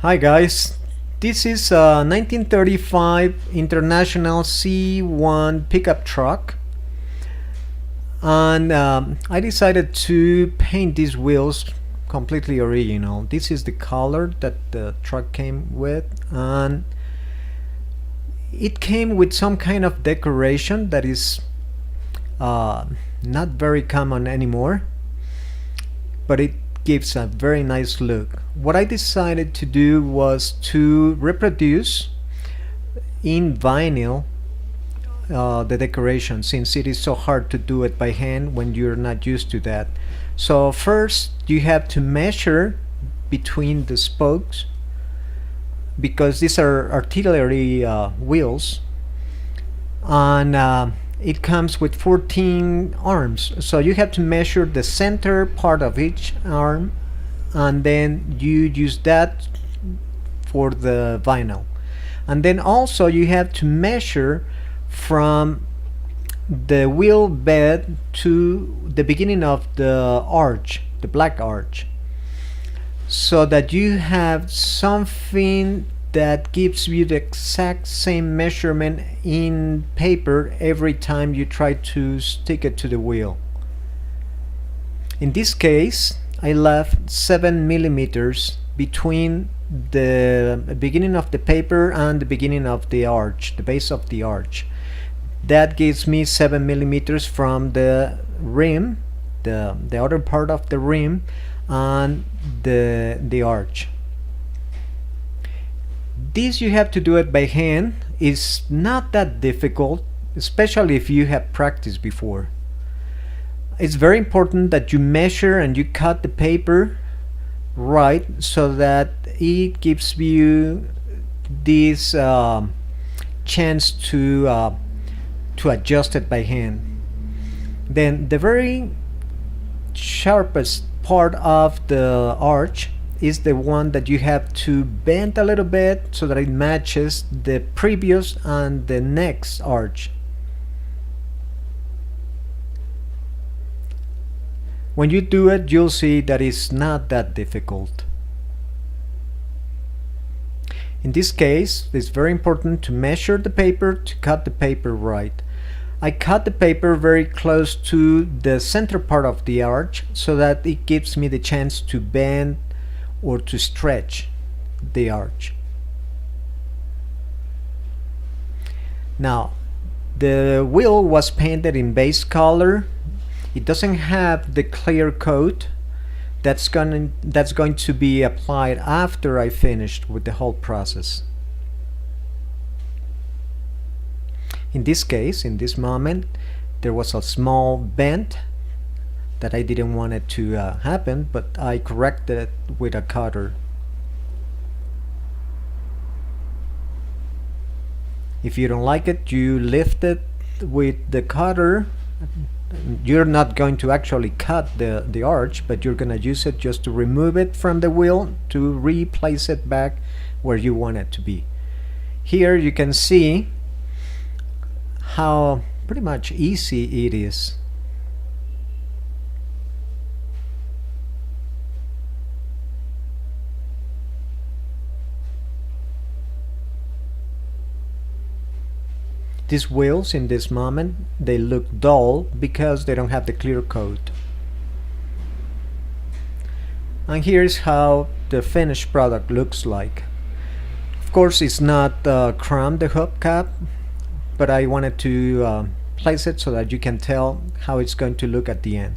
Hi guys, this is a 1935 International C1 pickup truck, and I decided to paint these wheels completely original. This is the color that the truck came with, and it came with some kind of decoration that is not very common anymore, but it gives a very nice look. What I decided to do was to reproduce in vinyl the decoration, since it is so hard to do it by hand when you're not used to that. So first you have to measure between the spokes, because these are artillery wheels, and it comes with 14 arms, so you have to measure the center part of each arm, and then you use that for the vinyl. And then also you have to measure from the wheel bed to the beginning of the arch, the black arch, so that you have something that gives you the exact same measurement in paper every time you try to stick it to the wheel. In this case, I left 7 millimeters between the beginning of the paper and the beginning of the arch, the base of the arch. That gives me 7 millimeters from the rim, the other part of the rim, and the arch. This you have to do it by hand. It's not that difficult, especially if you have practiced before. It's very important that you measure and you cut the paper right, so that it gives you this chance to adjust it by hand. Then the very sharpest part of the arch is the one that you have to bend a little bit so that it matches the previous and the next arch. When you do it, you'll see that it's not that difficult. In this case, it's very important to measure the paper, to cut the paper right. I cut the paper very close to the center part of the arch, so that it gives me the chance to bend or to stretch the arch. Now, the wheel was painted in base color. It doesn't have the clear coat that's going to be applied after I finished with the whole process. In this case, in this moment, there was a small bend that I didn't want it to happen, but I corrected it with a cutter. If you don't like it, you lift it with the cutter. You're not going to actually cut the arch, but you're going to use it just to remove it from the wheel to replace it back where you want it to be. Here you can see how pretty much easy it is. These wheels in this moment, they look dull because they don't have the clear coat. And here's how the finished product looks like. Of course, it's not chrome, the hubcap, but I wanted to place it so that you can tell how it's going to look at the end.